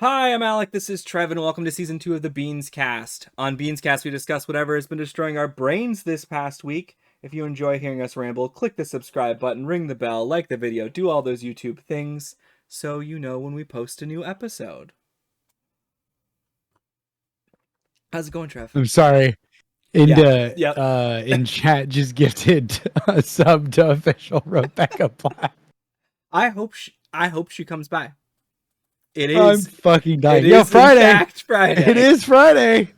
Hi, I'm Alec. This is Trev, and welcome to season 2 of the Beanscast. On Beanscast, we discuss whatever has been destroying our brains this past week. If you enjoy hearing us ramble, click the subscribe button, ring the bell, like the video, do all those YouTube things so you know when we post a new episode. How's it going, Trev? I'm sorry. Yep. In chat just gifted a sub to official Rebecca Black. I hope she comes by. I'm fucking dying. Yo, Friday. In fact, Friday. It is Friday.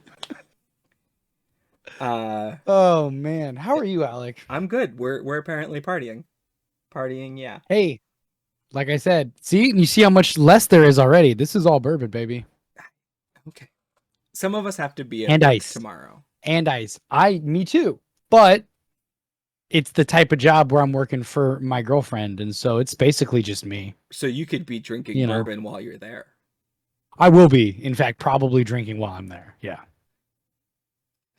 Uh Oh man, how are you, Alec? I'm good. We're apparently partying. Yeah. Hey, like I said, you see how much less there is already. This is all bourbon, baby. Okay. Some of us have to be at And work ice tomorrow. And ice. Me too. But it's the type of job where I'm working for my girlfriend, and so it's basically just me. So you could be drinking bourbon while you're there. I will be, in fact, probably drinking while I'm there. Yeah.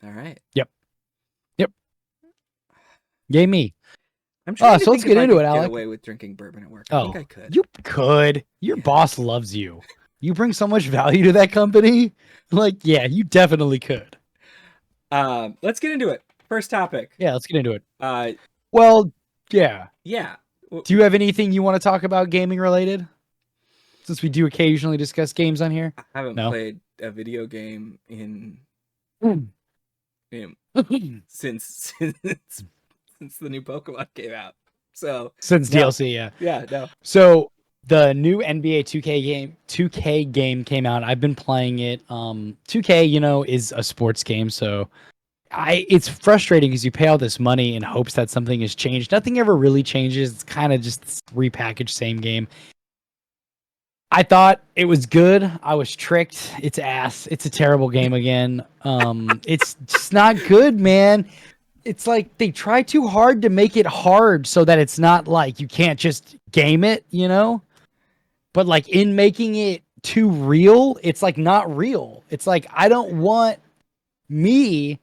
All right. Yep. Yay me. I'm trying to so let's think get if into I could it, Alec. Get away with drinking bourbon at work. I think I could. You could. Your boss loves you. You bring so much value to that company. Like, yeah, you definitely could. Let's get into it. First topic. Yeah, let's get into it. Well, yeah. Yeah. Do you have anything you want to talk about gaming related? Since we do occasionally discuss games on here. I haven't played a video game in since the new Pokemon came out. So since DLC, yeah. Yeah, no. So the new NBA 2K game came out. I've been playing it. 2K, is a sports game, so it's frustrating because you pay all this money in hopes that something has changed. Nothing ever really changes. It's kind of just repackaged same game. I thought it was good. I was tricked. It's ass. It's a terrible game again. It's just not good, man. It's like they try too hard to make it hard so that it's not like you can't just game it, But like in making it too real, it's like not real. It's like I don't want me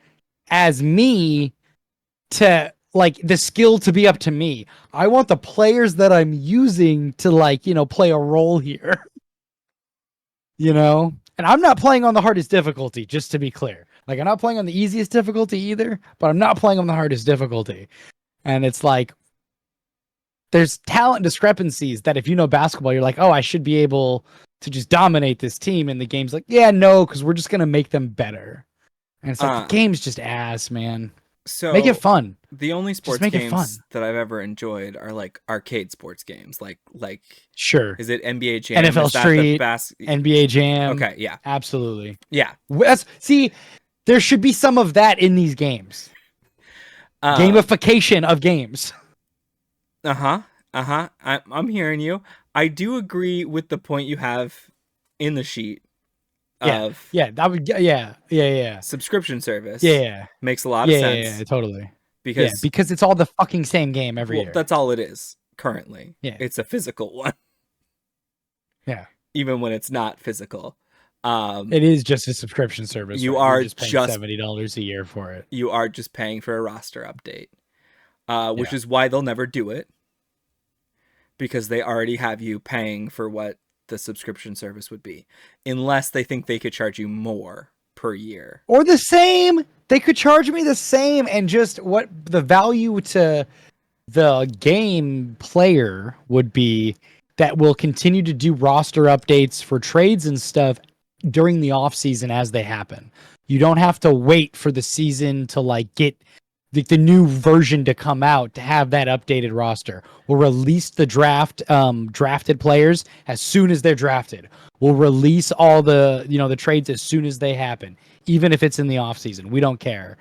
as me to like the skill to be up to me. I want the players that I'm using to play a role here. And I'm not playing on the hardest difficulty, just to be clear. Like, I'm not playing on the easiest difficulty either, but I'm not playing on the hardest difficulty. And it's like, there's talent discrepancies that if you know basketball, you're like, oh, I should be able to just dominate this team. And the game's like, yeah, no, because we're just going to make them better. And it's like, the game's just ass, man. So make it fun. The only sports games that I've ever enjoyed are like arcade sports games. Like sure. Is it NBA Jam? NFL Street, NBA Jam. Okay, yeah. Absolutely. Yeah. See, there should be some of that in these games. Gamification of games. I'm hearing you. I do agree with the point you have in the sheet. Subscription service. Yeah. Makes a lot of sense. Yeah, totally. Because it's all the fucking same game every year. That's all it is currently. Yeah. It's a physical one. Yeah. Even when it's not physical. It is just a subscription service. You are just paying $70 a year for it. You are just paying for a roster update. Which is why they'll never do it. Because they already have you paying for what the subscription service would be, unless they think they could charge you more per year or the same. They could charge me the same, and just what the value to the game player would be that will continue to do roster updates for trades and stuff during the off season as they happen. You don't have to wait for the season to get the new version to come out to have that updated roster. We'll release the drafted players as soon as they're drafted. We'll release all the the trades as soon as they happen, even if it's in the off season. We don't care.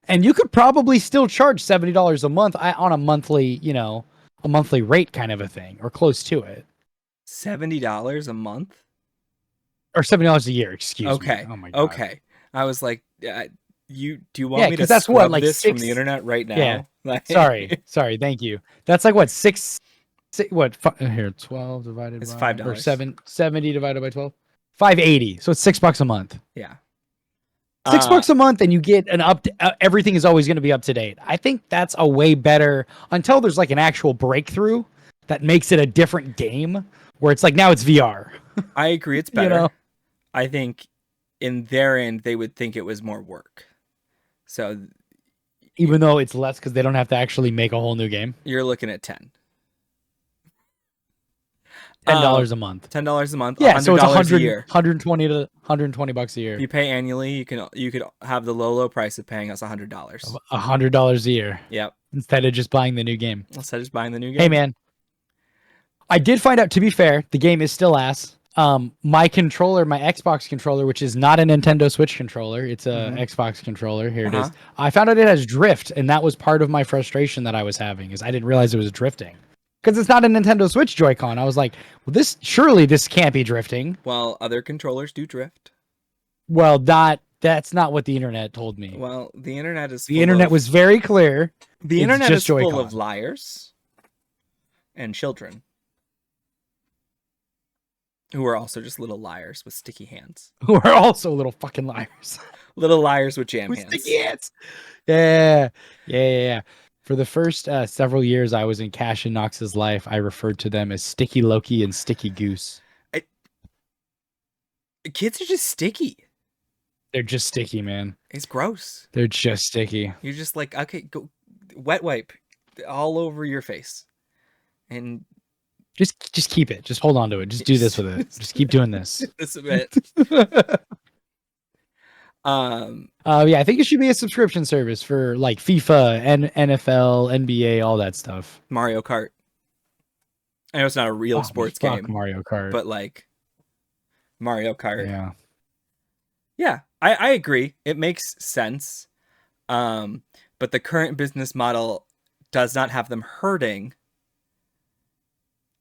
And you could probably still charge $70 a month on a monthly, a monthly rate kind of a thing, or close to it. $70 a month, or $70 a year. Excuse me. Okay. Oh my God. Okay. I was like, do you want me to that's scrub what, this from the internet right now? Yeah. Sorry. Thank you. That's like what, here, 12 divided it's by $5 or 70 divided by 12, $5.80. So it's $6 a month. Yeah. $6 a month, and you get an everything is always going to be up to date. I think that's a way better, until there's like an actual breakthrough that makes it a different game where it's like now it's VR. I agree, it's better. I think in their end they would think it was more work. So Even though it's less because they don't have to actually make a whole new game. you're looking at 10. $10 a month. $10 a month, Yeah, so it's $100 a year. 120 to $120 a year. If you pay annually, you could have the low price of paying us $100. $100 a year. Yep. Instead of just buying the new game. Instead of just buying the new game. Hey man, I did find out. To be fair, the game is still ass. My controller, my Xbox controller, which is not a Nintendo Switch controller, it's a Xbox controller. Here it is. I found out it has drift, and that was part of my frustration that I was having. Is I didn't realize it was drifting because it's not a Nintendo Switch Joy-Con. I was like, well, surely this can't be drifting. Well, other controllers do drift. Well, that's not what the internet told me. Well, the internet is. The internet was very clear. The It's internet just is full Joy-Con. of liars and children who are also just little liars with sticky hands. Who are also little fucking liars. Little liars with jam With hands. sticky hands. Yeah. For the first several years I was in Cash and Knox's life, I referred to them as Sticky Loki and Sticky Goose. Kids are just sticky. They're just sticky, man. It's gross. They're just sticky. You're just like, okay, go wet wipe all over your face. And Just keep it. Just hold on to it. Just do this with it. Just keep doing this. this a bit. Yeah, I think it should be a subscription service for like FIFA and NFL, NBA, all that stuff. Mario Kart. I know it's not a real sports game. Mario Kart. But like Mario Kart. Yeah. Yeah, I agree. It makes sense. But the current business model does not have them hurting,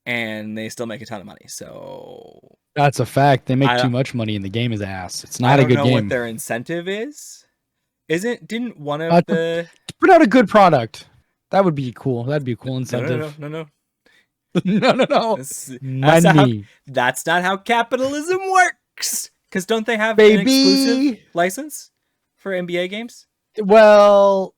and they still make a ton of money. So that's a fact. They make too much money and the game is ass. It's not a good game. I don't know what their incentive is. Didn't one of the put out a good product? That would be cool. That'd be a cool incentive. No. No. Money. That's not how capitalism works. Because don't they have an exclusive license for NBA games? Well,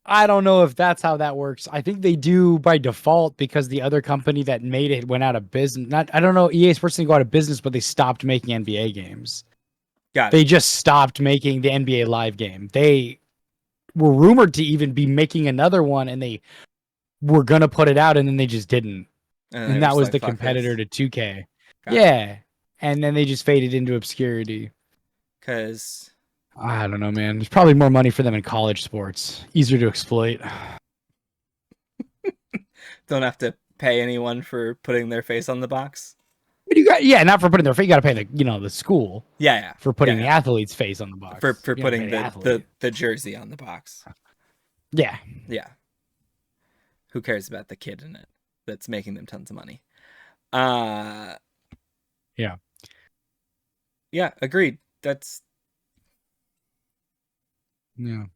I don't know if that's how that works. I think they do by default because the other company that made it went out of business. I don't know. EA Sports didn't go out of business, but they stopped making NBA games. They just stopped making the NBA Live game. They were rumored to even be making another one, and they were gonna put it out, and then they just didn't. And that was the competitor to 2K. Yeah. And then they just faded into obscurity. Because I don't know, man. There's probably more money for them in college sports. Easier to exploit. Don't have to pay anyone for putting their face on the box. But not for putting their face. You got to pay the school. Yeah. For putting the athlete's face on the box. For putting the jersey on the box. Yeah. Yeah. Who cares about the kid in it that's making them tons of money? Yeah. Yeah, agreed. That's 2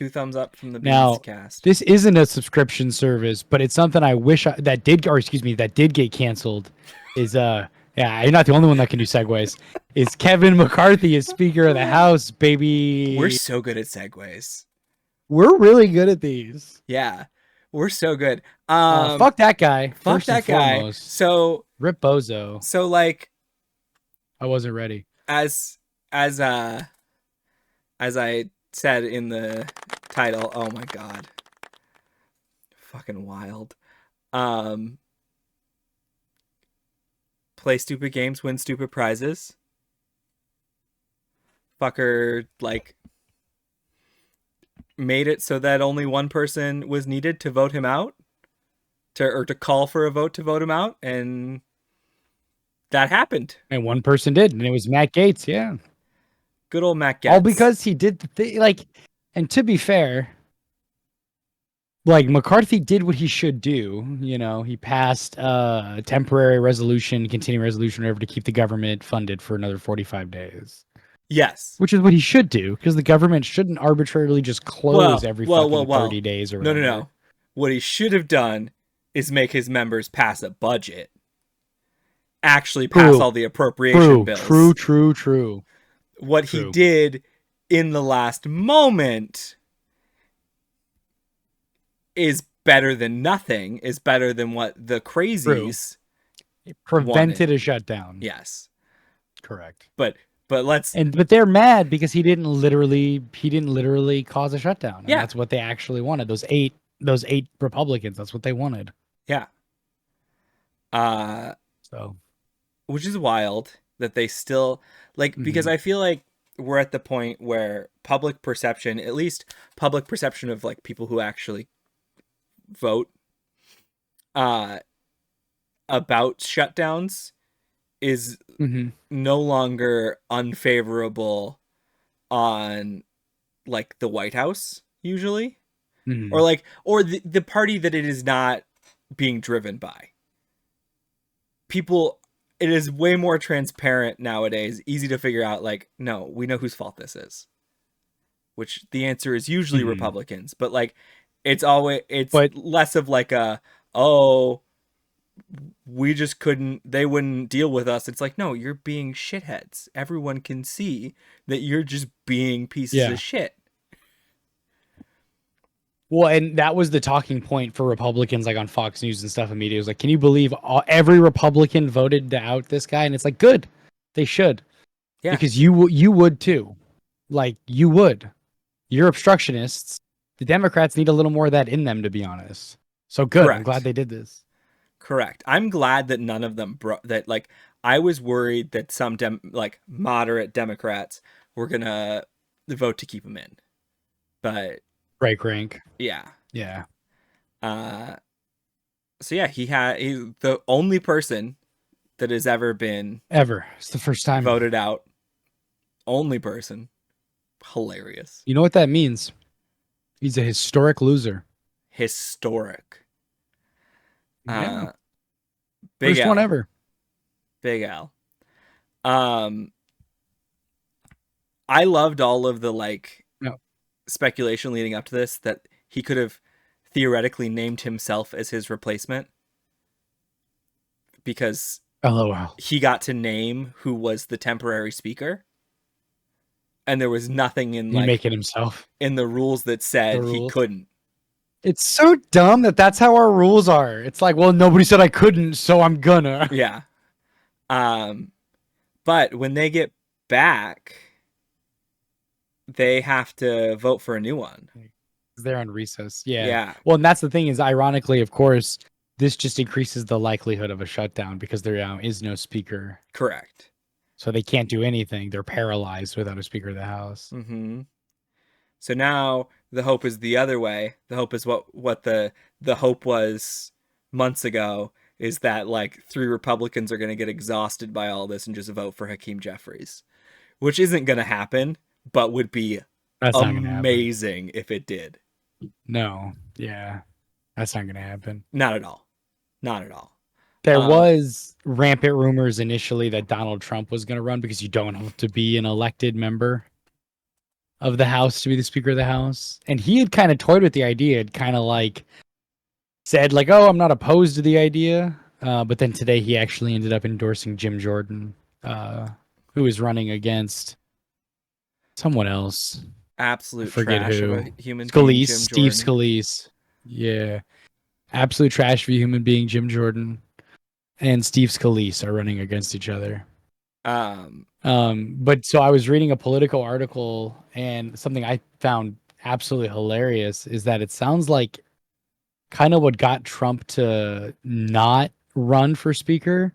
thumbs up from the Beanscast. This isn't a subscription service, but it's something I wish that did get canceled. Is you're not the only one that can do segues. Is Kevin McCarthy is Speaker of the House, baby? We're so good at segues. We're really good at these. Yeah, we're so good. Fuck that guy. Fuck that guy. Foremost. So rip Bozo. So like, I wasn't ready. As I said in the title, oh my god. Fucking wild. Play stupid games, win stupid prizes. Fucker like made it so that only one person was needed to vote him out. To call for a vote to vote him out, and that happened. And one person did, and it was Matt Gaetz, yeah. Good old Matt Gaetz. All because he did the thing, and to be fair, McCarthy did what he should do. He passed a temporary resolution, continuing resolution, whatever, to keep the government funded for another 45 days. Yes. Which is what he should do, because the government shouldn't arbitrarily just close every 30 days or whatever. No. What he should have done is make his members pass a budget. Actually pass all the appropriation bills. True. What he did in the last moment is better than nothing, is better than what the crazies It prevented wanted. a shutdown. Yes. Correct. But But but they're mad because he didn't literally cause a shutdown, and yeah, that's what they actually wanted. Those eight Republicans, that's what they wanted. yeah. Uh, So, which is wild that they still like, because mhm, I feel like we're at the point where public perception, at least public perception of like people who actually vote, uh, about shutdowns is mhm, no longer unfavorable on like the White House usually, or mhm. like, or the party that it is not being driven by. People, it is way more transparent nowadays, easy to figure out, like, no, we know whose fault this is, which the answer is usually Mhm. Republicans, but like it's But less of like a, oh, we just couldn't, they wouldn't deal with us. It's like, no, you're being shitheads. Everyone can see that you're just being pieces of yeah. shit. Well, and that was the talking point for Republicans, like on Fox News and stuff. And media was like, "Can you believe every Republican voted to out this guy?" And it's like, good, they should, Yeah, because you would too, like you would. You're obstructionists. The Democrats need a little more of that in them, to be honest. So good. I'm glad correct. they did this. Correct. I'm glad that none of them that like, I was worried that some like moderate Democrats were gonna vote to keep him in. But Break rank. yeah. Yeah. Uh so yeah, he's the only person that has ever been Ever. It's the first time. voted out. Only person. Hilarious. You know what that means? He's a historic loser. Historic. Yeah. Uh Big First one L. ever. Big L. Um I loved all of the like No. speculation leading up to this that he could have theoretically named himself as his replacement because LOL. he got to name who was the temporary speaker, and there was nothing in He like make it himself. in the rules that The said he rules. couldn't. It's so dumb that that's how our rules are. It's like, well, nobody said I couldn't, so I'm gonna. Yeah. Um but when they get back, they have to vote for a new one. They're on recess. Yeah. Yeah, Well, and that's the thing is, ironically, of course, this just increases the likelihood of a shutdown because there is no speaker. correct. So they can't do anything. They're paralyzed without a speaker of the house. Mhm. So now the hope is the other way. The hope is what the hope was months ago, is that like three Republicans are going to get exhausted by all this and just vote for Hakeem Jeffries, which isn't going to happen, but would be That's not gonna happen. amazing if it did. No. Yeah. That's not gonna happen. Not at all. Not at all. There Um, was rampant rumors initially that Donald Trump was gonna run because you don't have to be an elected member of the House to be the Speaker of the House. And he had kind of toyed with the idea, had kind of like said, like, oh, I'm not opposed to the idea. But then today he actually ended up endorsing Jim Jordan, who is running against someone else. I absolute forget trash of who. a human being, Scalise, Jim Steve Jordan. Scalise. Yeah. Absolute trash of a human being, Jim Jordan and Steve Scalise are running against each other. Um, But so I was reading a political article, and something I found absolutely hilarious is that it sounds like kind of what got Trump to not run for speaker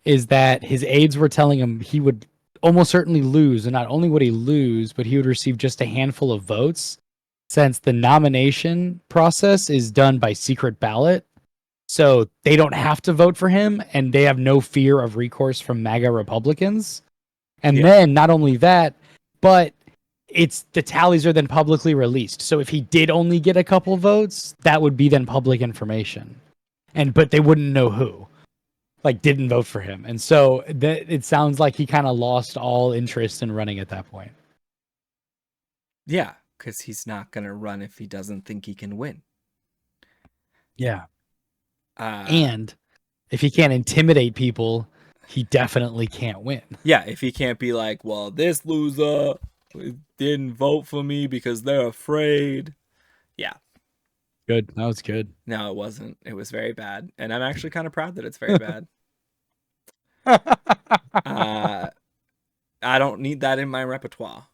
is that his aides were telling him he would almost certainly lose. And not only would he lose, but he would receive just a handful of votes since the nomination process is done by secret ballot. So they don't have to vote for him and they have no fear of recourse from MAGA Republicans. And yeah, then not only that, but it's the tallies are then publicly released. So if he did only get a couple votes, that would be then public information. And but they wouldn't know who like didn't vote for him. And so it sounds like he kind of lost all interest in running at that point. yeah, because he's not gonna run if he doesn't think he can win. Yeah. Uh, And if he can't intimidate people, he definitely can't win. yeah, if he can't be like, well, this loser didn't vote for me because they're afraid. Yeah, Good. That was good. no, it wasn't. It was very bad, and I'm actually kind of proud that it's very bad. Uh, I don't need that in my repertoire.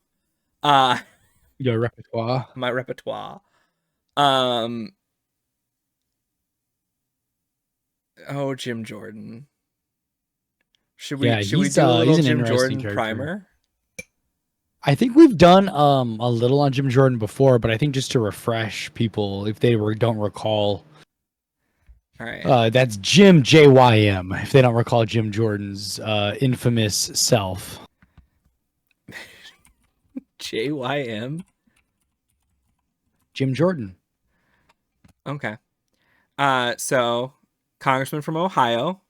Uh, Your repertoire. my repertoire. Um, oh, Jim Jordan. Should we Yeah, should we do a he's little an Jim interesting Jordan character. primer? I think we've done a little on Jim Jordan before, but I think just to refresh people if they don't recall, All right. that's Jim JYM if they don't recall Jim Jordan's infamous self. JYM. Jim Jordan. Okay. So congressman from Ohio.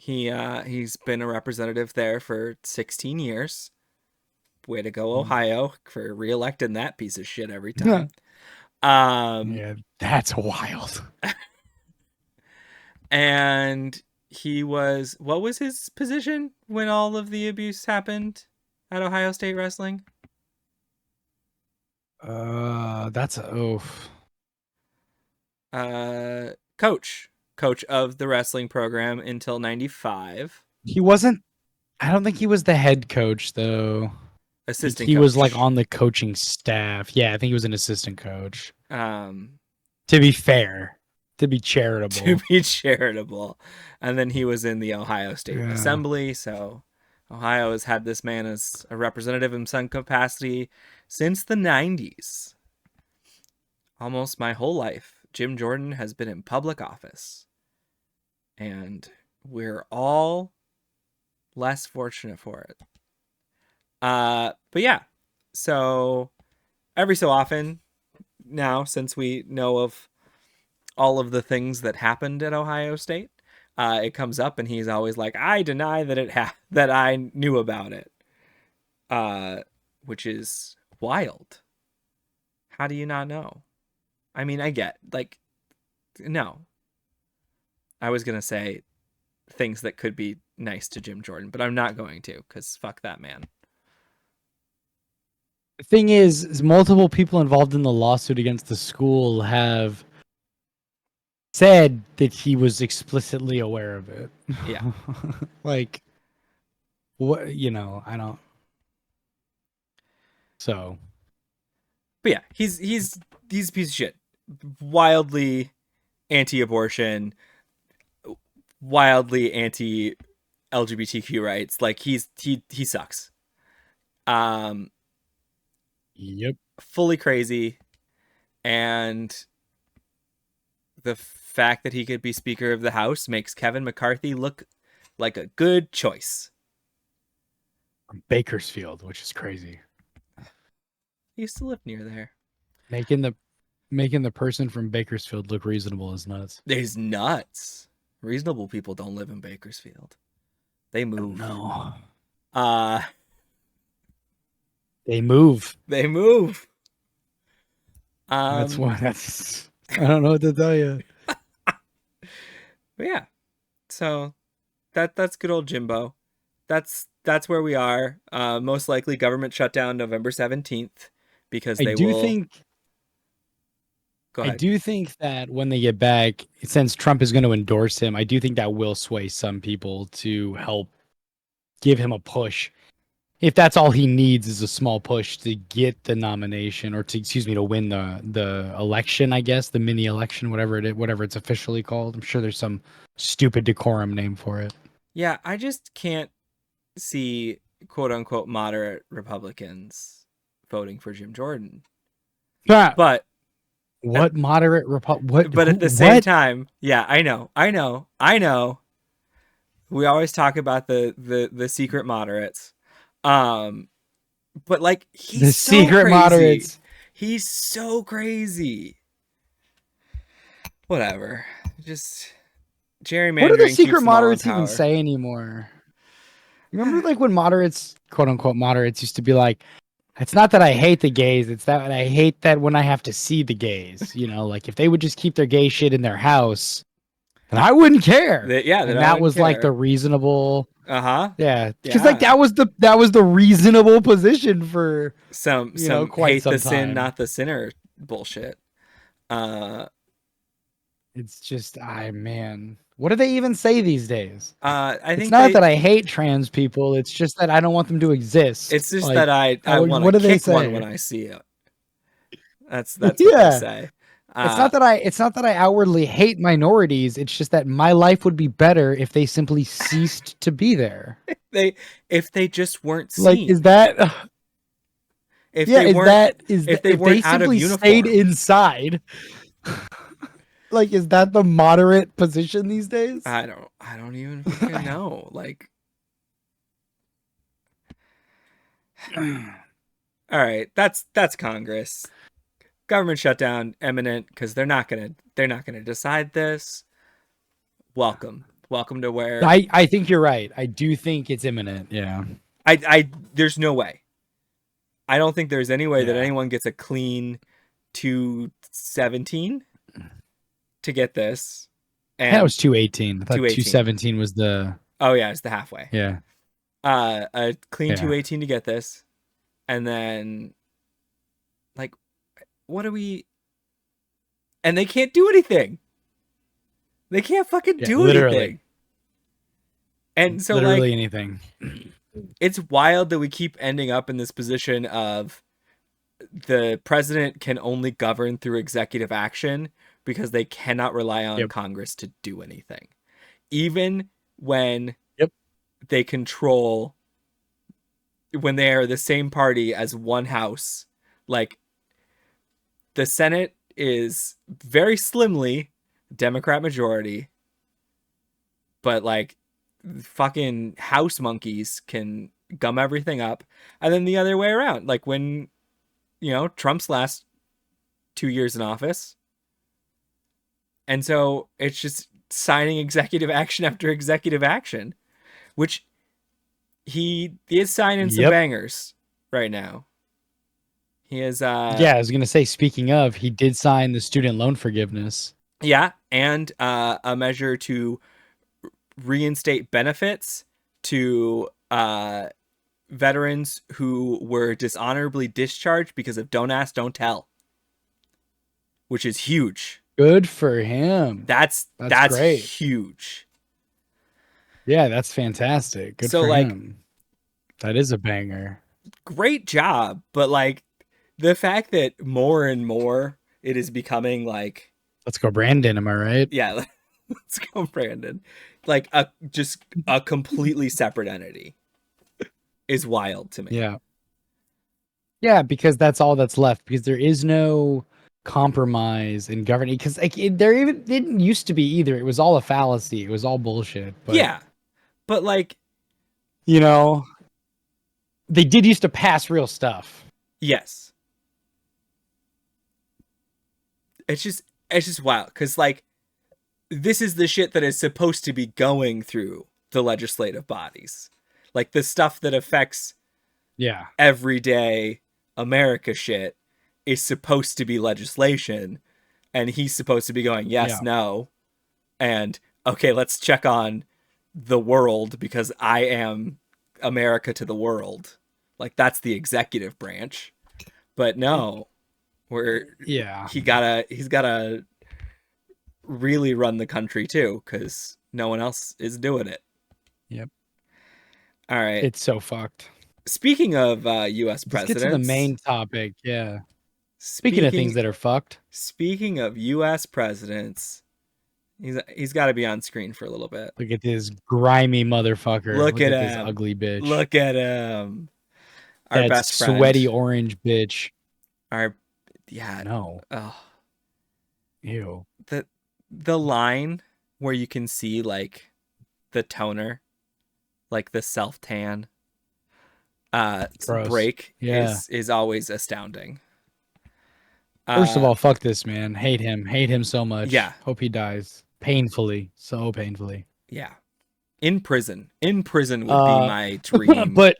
He's been a representative there for 16 years. Way to go, Ohio, for reelecting that piece of shit every time. Yeah, that's wild. And what was his position when all of the abuse happened at Ohio State Wrestling? That's a oof. Coach of the wrestling program until 95. He wasn't. I don't think he was the head coach though. I think Assistant he was like coach. on the coaching staff. Yeah, I think he was an assistant coach. Um, To be fair, to be charitable. to be charitable. And then he was in the Ohio State Yeah. Assembly. So Ohio has had this man as a representative in some capacity since the 90s. Almost my whole life, Jim Jordan has been in public office. And we're all less fortunate for it. But yeah, so every so often now, since we know of all of the things that happened at Ohio State, it comes up, and he's always like, "I deny that that I knew about it," which is wild. How do you not know? I mean, I get like, no. I was gonna say things that could be nice to Jim Jordan, but I'm not going to, because fuck that man. The thing is multiple people involved in the lawsuit against the school have said that he was explicitly aware of it. Yeah. Like, what, I don't. So. But yeah, he's a piece of shit. Wildly anti-abortion, wildly anti-LGBTQ rights. Like he sucks. Yep. Fully crazy, and the fact that he could be Speaker of the House makes Kevin McCarthy look like a good choice. From Bakersfield, which is crazy. He used to live near there. Making the person from Bakersfield look reasonable is nuts. He's nuts. Reasonable people don't live in Bakersfield. They move. No. They move. They move. That's why. I don't know what to tell you. But yeah, so that's good old Jimbo. That's where we are. Most likely government shutdown November 17th because they will. Go ahead. I do think that when they get back, since Trump is going to endorse him, I do think that will sway some people to help give him a push. If that's all he needs is a small push to get the nomination, or to win the election, I guess, the mini election, whatever it's officially called. I'm sure there's some stupid decorum name for it. Yeah, I just can't see quote unquote moderate Republicans voting for Jim Jordan. But what moderate Republican? But at the same time, yeah, I know. We always talk about the secret moderates. But like he's the so secret crazy. Moderates. He's so crazy. Whatever. Just gerrymandering. What do the secret moderates even say anymore? Remember, like when moderates, quote unquote moderates, used to be like, "It's not that I hate the gays; it's that I hate that when I have to see the gays." Like if they would just keep their gay shit in their house, then I wouldn't care. That was like the reasonable. Yeah, because like that was the reasonable position for some quite hate some the time. sin, not the sinner bullshit. It's just, man. What do they even say these days? I It's think not that I hate trans people. It's just that I don't want them to exist. it's just Like, that I want to what do they kick one when say? I see it. That's what they Yeah. say. It's not that I outwardly hate minorities. It's just that my life would be better if they simply ceased to be there. They if they just weren't Like, seen. is that If yeah, they weren't if they if they weren't out of simply stayed uniform. inside, like, is that the moderate position these days? I don't even fucking know. Like, all right, that's Congress. Government shutdown imminent because they're not gonna decide this. Welcome to where I think you're right. I do think it's imminent. Yeah. I there's no way. I don't think there's any way that Yeah. anyone gets a clean 217 to get this. That And was 218. I thought 218. 217 was the Oh yeah, it's the halfway. yeah. A clean Yeah. 218 to get this. And then like what do we and they can't do anything. They can't fucking do literally. anything. And so literally like anything. it's wild that we keep ending up in this position of the president can only govern through executive action because they cannot rely on Congress to do anything. Even when they control, when they are the same party as one house, like the Senate is very slimly Democrat majority, but like fucking house monkeys can gum everything up. And then the other way around, like when, you know, Trump's last 2 years in office. And so it's just signing executive action after executive action, which he is signing some bangers right now. He is yeah, I was gonna say, speaking of, he did sign the student loan forgiveness. Yeah, and a measure to reinstate benefits to veterans who were dishonorably discharged because of don't ask, don't tell, which is huge. Good for him. That's great. Huge. Yeah, that's fantastic. Good for him. That is a banger. Great job, but like the fact that more and more it is becoming like, let's go Brandon, am I right? Yeah, let's go Brandon. Like just a completely separate entity is wild to me. Yeah. Yeah, because that's all that's left, because there is no compromise in governing, because like there even didn't used to be either. It was all a fallacy. It was all bullshit. But, yeah, but like, you know, they did used to pass real stuff. Yes. It's just wild because like this is the shit that is supposed to be going through the legislative bodies, like the stuff that affects everyday America shit is supposed to be legislation, and he's supposed to be going yes, no, and okay, let's check on the world because I am America to the world. Like that's the executive branch, but no, he's gotta really run the country too because no one else is doing it. Yep. All right. It's so fucked. Speaking of U.S. presidents, let's get to the main topic. Yeah. Speaking of things that are fucked. Speaking of U.S. presidents, he's got to be on screen for a little bit. Look at this grimy motherfucker. Look at this ugly bitch. Look at him. Our that best friend. Sweaty orange bitch. No. Oh. Ew. The line where you can see like the toner, like the self tan break is always astounding. First of all, fuck this man. Hate him so much. Yeah. Hope he dies painfully. So painfully. Yeah. In prison would be my dream. But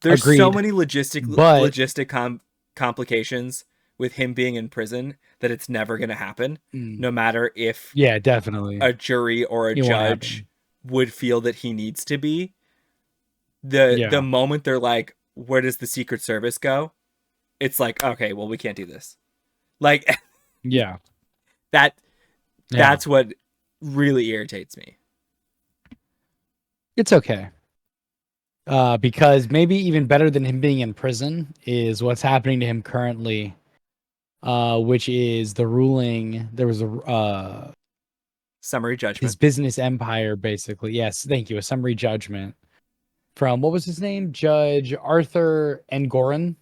there's so many logistic complications with him being in prison that it's never going to happen, no matter if definitely a jury or a judge would feel that he needs to be. The moment they're like, where does the Secret Service go? It's like, okay, well, we can't do this. Like, that Yeah, That's what really irritates me. it's okay. Because maybe even better than him being in prison is what's happening to him currently, which is the ruling. There was a Summary his judgment. business empire, basically. Yes, thank you. A summary judgment from what was his name? Judge Arthur Engoron.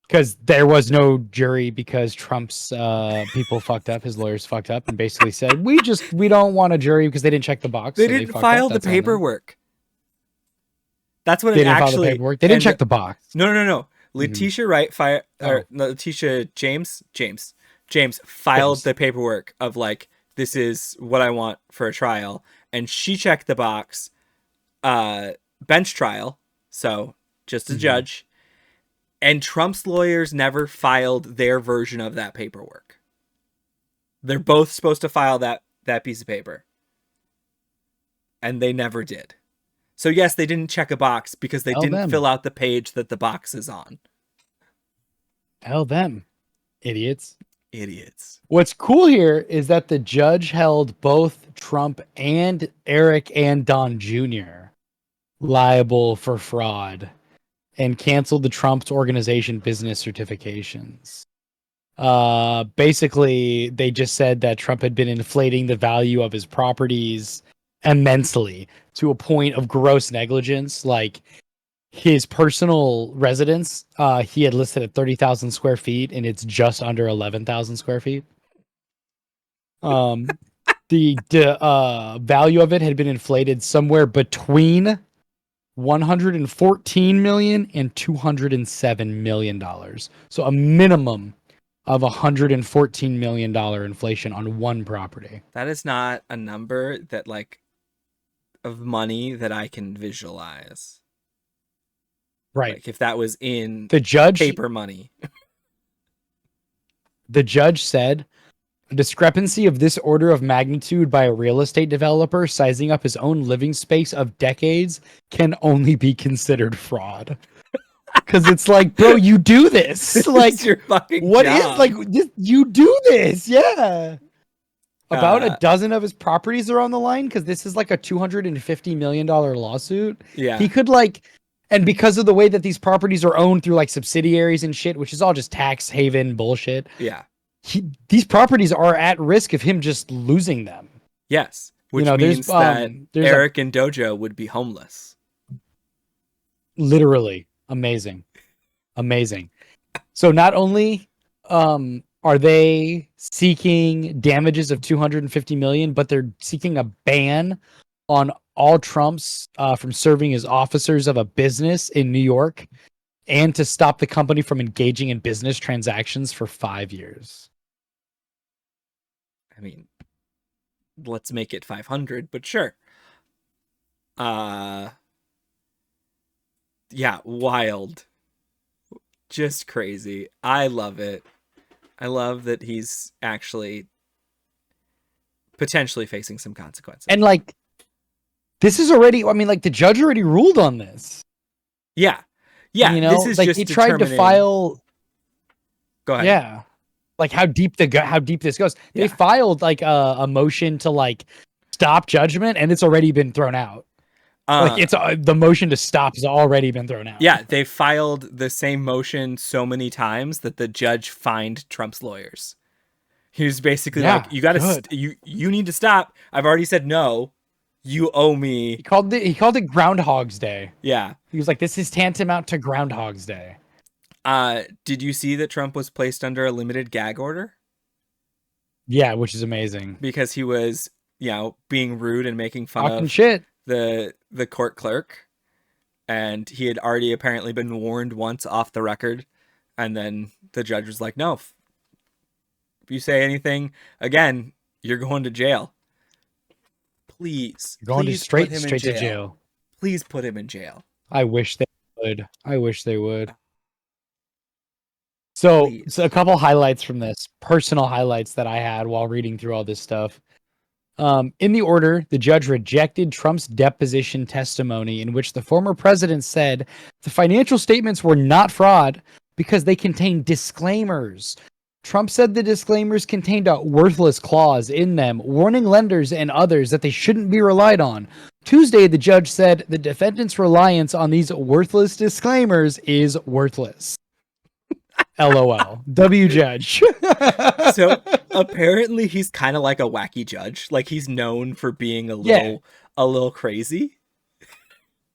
Because there was no jury because Trump's people fucked up, his lawyers fucked up, and basically said we don't want a jury because they didn't check the box. They So they didn't fucked up. file the That's on them. paperwork. That's what They it didn't file the actually. paperwork. They didn't check the box. No. Letitia Wright Letitia James filed the paperwork of like, this is what I want for a trial, and she checked the box, bench trial, so just a judge. And Trump's lawyers never filed their version of that paperwork. They're both supposed to file that piece of paper, and they never did. So yes, they didn't check a box because they didn't fill out the page that the box is on. Hell them. Idiots. What's cool here is that the judge held both Trump and Eric and Don Jr. liable for fraud and canceled the Trump's organization business certifications. Basically, they just said that Trump had been inflating the value of his properties immensely to a point of gross negligence. Like his personal residence, he had listed at 30,000 square feet, and it's just under 11,000 square feet. The value of it had been inflated somewhere between $114 million and $207 million. So a minimum of $114 million inflation on one property. That is not a number that like of money that I can visualize. Right. Like if that was in the judge paper money. The judge said a discrepancy of this order of magnitude by a real estate developer sizing up his own living space of decades can only be considered fraud. Because it's like, bro, you do this. Like, your fucking what job. is like you do this? Yeah. About a dozen of his properties are on the line because this is like a $250 million lawsuit. Yeah. He could and because of the way that these properties are owned through like subsidiaries and shit, which is all just tax haven bullshit. Yeah. These properties are at risk of him just losing them. Yes. Which means that Eric and Dojo would be homeless. Literally. Amazing. So not only are they seeking damages of $250 million, but they're seeking a ban on all Trumps from serving as officers of a business in New York and to stop the company from engaging in business transactions for 5 years. I mean, let's make it 500, but sure. Yeah, wild. Just crazy. I love it. I love that he's actually potentially facing some consequences. And like, this is already, I mean, like the judge already ruled on this. Yeah. Yeah. You know, this is like just he tried to file. Go ahead. Yeah. Like how deep this goes. They filed like a motion to like stop judgment and it's already been thrown out. Like it's the motion to stop has already been thrown out. Yeah, they filed the same motion so many times that the judge fined Trump's lawyers. He was basically like, "You got to, you need to stop. I've already said no. You owe me." He called it Groundhog's Day. Yeah, he was like, "This is tantamount to Groundhog's Day." Did you see that Trump was placed under a limited gag order? Yeah, which is amazing because he was, being rude and making fun of shit. The court clerk, and he had already apparently been warned once off the record, and then the judge was like, no, if you say anything again, you're going to jail. Please, you're going straight to jail. Please put him in jail. I wish they would. So a couple highlights from this, personal highlights that I had while reading through all this stuff. In the order, the judge rejected Trump's deposition testimony in which the former president said the financial statements were not fraud because they contained disclaimers. Trump said the disclaimers contained a worthless clause in them, warning lenders and others that they shouldn't be relied on. Tuesday, the judge said the defendant's reliance on these worthless disclaimers is worthless. LOL. W judge. So apparently he's kind of like a wacky judge. Like he's known for being a little crazy.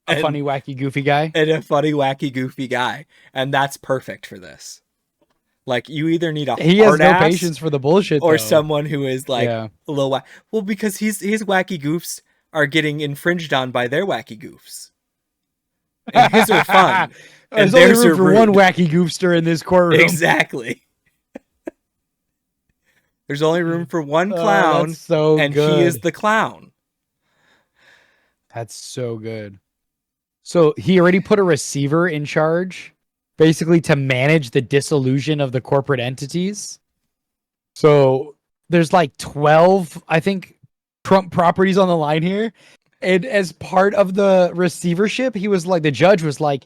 A funny, wacky, goofy guy. And a funny, wacky, goofy guy. And that's perfect for this. Like you either need he has no patience for the bullshit, or though. someone who is like a little well, because his wacky goofs are getting infringed on by their wacky goofs. And his are fun. And there's only room for one wacky goofster in this courtroom. Exactly. There's only room for one clown, that's so and good. he is the clown. That's so good. So he already put a receiver in charge, basically to manage the dissolution of the corporate entities. So there's like 12, I think, Trump properties on the line here. And as part of the receivership, he was like, the judge was like,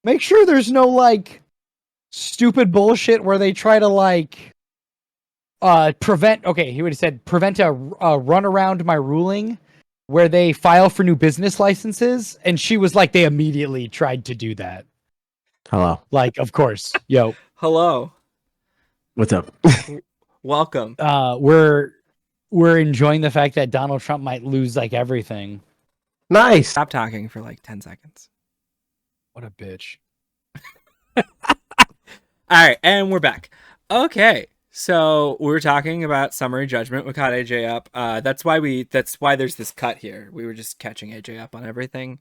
make sure there's no like stupid bullshit where they try to like prevent, okay, he would have said prevent a run around my ruling where they file for new business licenses. And she was like, they immediately tried to do that. Hello. Like, of course. Yo. Hello. What's up? Welcome. We're enjoying the fact that Donald Trump might lose like everything. Nice. Stop talking for like 10 seconds. What a bitch. All right, and we're back. Okay, so we were talking about summary judgment. We caught AJ up. That's why there's this cut here. We were just catching AJ up on everything.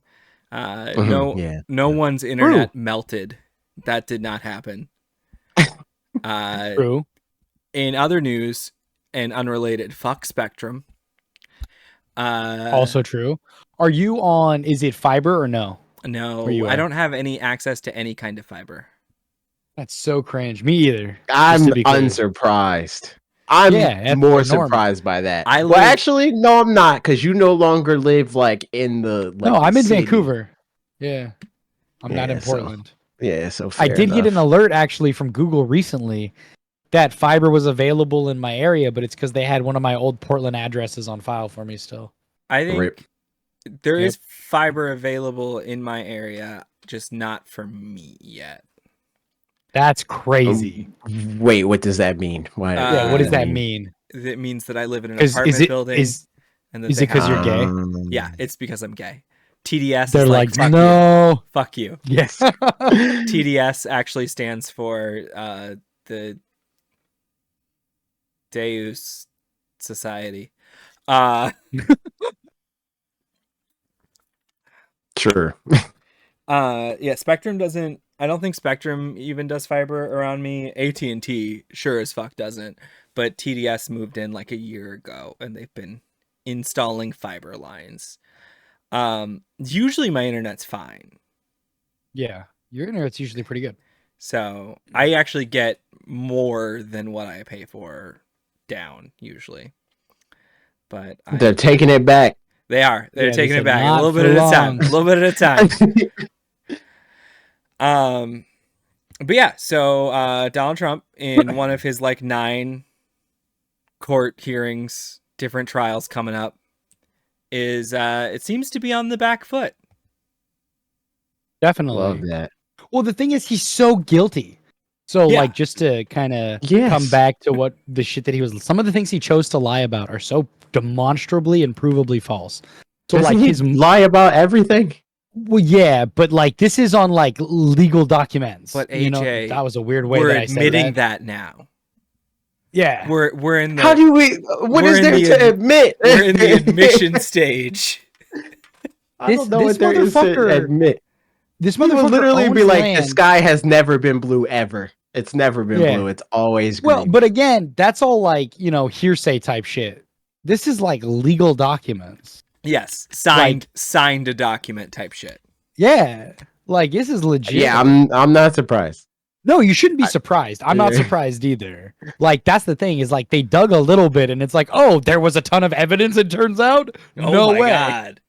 No one's internet melted. That did not happen. True. In other news and unrelated, fuck Spectrum. Also true. Are you on, is it fiber or no? No, I don't have any access to any kind of fiber. That's so cringe. Me either. I'm unsurprised. I'm more surprised by that. Well, actually, no, I'm not, because you no longer live like in the. Like, no, I'm in city. Vancouver. Yeah, I'm not in Portland. So I did get an alert actually from Google recently that fiber was available in my area, but it's because they had one of my old Portland addresses on file for me still. I think there is fiber available in my area, just not for me yet. That's crazy. Wait, what does that mean? What does that mean? It means that I live in an apartment building. Is it because you're gay? Yeah, it's because I'm gay. TDS They're is like, fuck no. you. Fuck you. Yes. TDS actually stands for the Deus Society. Sure. Spectrum doesn't. I don't think Spectrum even does fiber around me. AT&T sure as fuck doesn't. But TDS moved in like a year ago, and they've been installing fiber lines. Usually my internet's fine. Yeah, your internet's usually pretty good. So I actually get more than what I pay for down usually. But they're taking it back. They are. They're taking it back a little bit at a time. A little bit at a time. But yeah, so Donald Trump in one of his like 9 court hearings, different trials coming up, is it seems to be on the back foot. Definitely. Love that. Well, the thing is, he's so guilty. So, like, just to kind of come back to what the shit that he was, some of the things he chose to lie about are so demonstrably and provably false. So, doesn't like, he lie about everything? Well, yeah, but like, this is on like legal documents. But AJ, that was a weird way we're that I said admitting that now. Yeah, we're in the. How do we? What is there to admit? We're in the admission stage. I don't know what there is to admit. This motherfucker would literally be like, land. the sky has never been blue ever. It's never been blue. It's always green. Well, but again, that's all like, hearsay type shit. This is like legal documents. Yes, signed a document type shit. Yeah, like this is legit. Yeah, I'm not surprised. No, you shouldn't be surprised. I'm not surprised either. Like, that's the thing is like they dug a little bit and it's like, oh, there was a ton of evidence. It turns out, no way. God.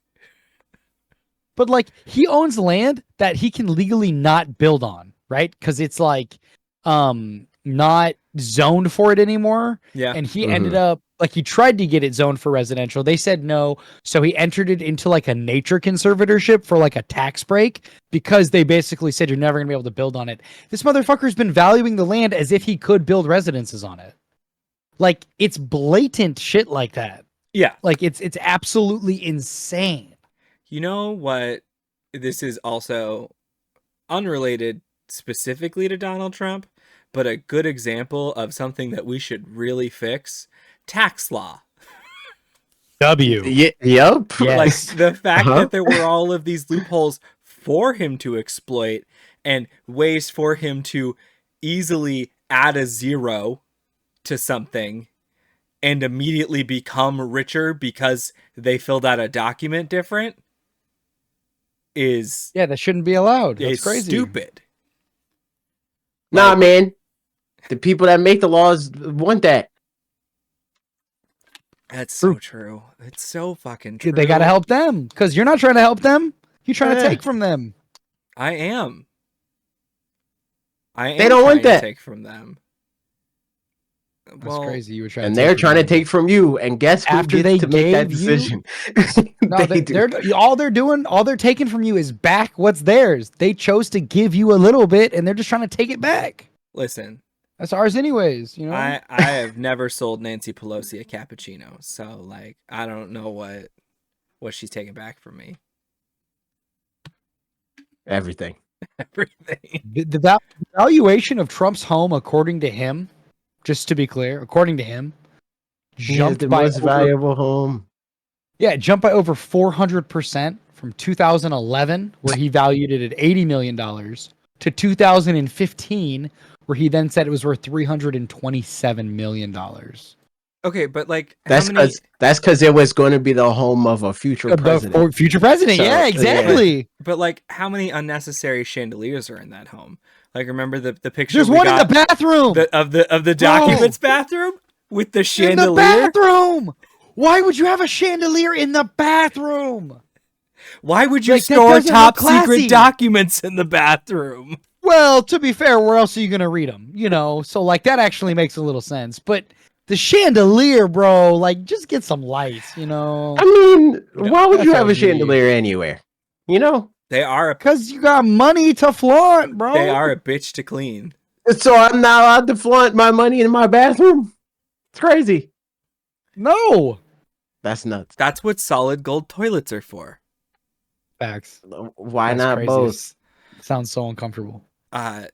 But like he owns land that he can legally not build on, right? Because it's like not zoned for it anymore. Yeah. And he ended up, like, he tried to get it zoned for residential. They said no. So he entered it into like a nature conservatorship for like a tax break because they basically said you're never going to be able to build on it. This motherfucker's been valuing the land as if he could build residences on it. Like, it's blatant shit like that. Yeah. Like, it's absolutely insane. You know what? This is also unrelated specifically to Donald Trump, but a good example of something that we should really fix. Tax law. Yep. Yes. Like, the fact that there were all of these loopholes for him to exploit and ways for him to easily add a zero to something and immediately become richer because they filled out a document different is... Yeah, that shouldn't be allowed. That's crazy. Stupid. Nah, man. The people that make the laws want that. That's so true. It's so fucking true. They got to help them because you're not trying to help them. You're trying to take from them. I am. They don't want that. Take from them. That's crazy. You were trying, and they're trying to take from you. And guess who after they to make that decision? All they're taking from you is back what's theirs. They chose to give you a little bit, and they're just trying to take it back. Listen, that's ours anyways. You know, I have never sold Nancy Pelosi a cappuccino, so like I don't know what she's taking back from me. Everything. The valuation of Trump's home, according to him, just to be clear, according to him, jumped the most valuable home. Yeah, it jumped by over 400% from 2011, where he valued it at $80 million, to 2015, where he then said it was worth $327 million. Okay, but like that's because it was going to be the home of a future president. Future president, so, yeah, exactly. Yeah. But like, how many unnecessary chandeliers are in that home? Like, remember the picture? There's one in the bathroom of the documents bathroom with the chandelier. In the bathroom. Why would you have a chandelier in the bathroom? Why would you store top secret documents in the bathroom? Well, to be fair, where else are you going to read them? You know, so like that actually makes a little sense. But the chandelier, bro, like just get some lights, you know. I mean, why would you have a chandelier anywhere? You know, they are because you got money to flaunt, bro. They are a bitch to clean. So I'm not allowed to flaunt my money in my bathroom. It's crazy. No, that's nuts. That's what solid gold toilets are for. Facts. Why not crazy. Both? Sounds so uncomfortable. And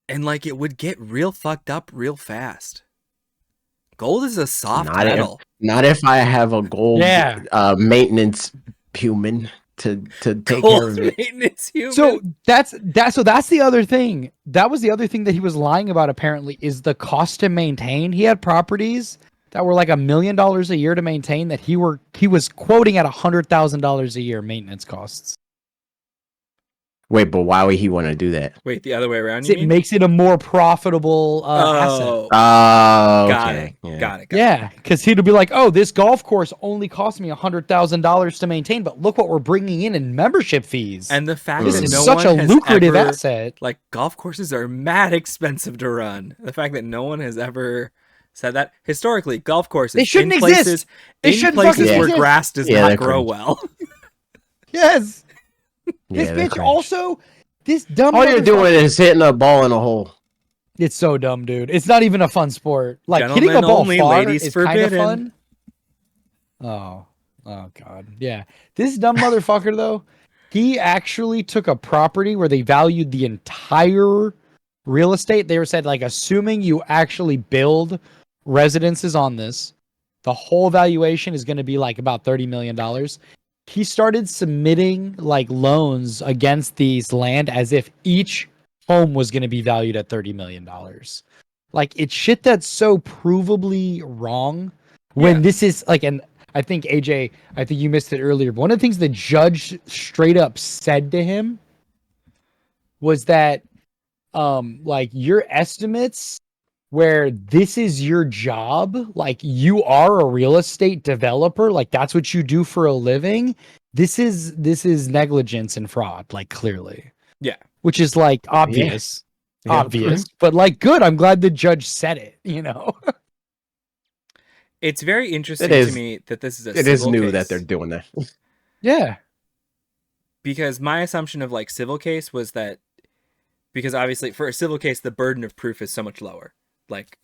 like it would get real fucked up real fast. Gold is a soft metal. Not if I have a gold maintenance human to take care of it. Maintenance human. So that's the other thing. That was the other thing that he was lying about apparently is the cost to maintain. He had properties that were like $1 million a year to maintain that he was quoting at $100,000 a year maintenance costs. Wait, but why would he want to do that? Wait, the other way around? It makes it a more profitable asset. Oh, got okay. it. Got it. Yeah, because he'd be like, "Oh, this golf course only cost me $100,000 to maintain, but look what we're bringing in membership fees." And the fact this that is no such one a has lucrative ever, asset. Like golf courses are mad expensive to run. The fact that no one has ever said that historically, golf courses they shouldn't exist. They shouldn't places where exist. grass does not grow well. Yes. This bitch also. This dumb. All you're doing is hitting a ball in a hole. It's so dumb, dude. It's not even a fun sport. Like Gentlemen hitting a ball only, far ladies is forbidden. kind of fun. Oh god. Yeah. This dumb motherfucker though, he actually took a property where they valued the entire real estate. They were said like assuming you actually build residences on this, the whole valuation is going to be like about $30 million. He started submitting like loans against these land as if each home was going to be valued at $30 million. Like it's shit that's so provably wrong when this is like, and I think AJ, I think you missed it earlier. But one of the things the judge straight up said to him was that, like your estimates where this is your job, like you are a real estate developer, like that's what you do for a living. This is negligence and fraud, like clearly. Yeah. Which is like obvious. obvious, but like, good. I'm glad the judge said it. You know, it's very interesting to me that this is a. It is new that they're doing that. Yeah, because my assumption of like civil case was that because obviously for a civil case the burden of proof is so much lower. Like,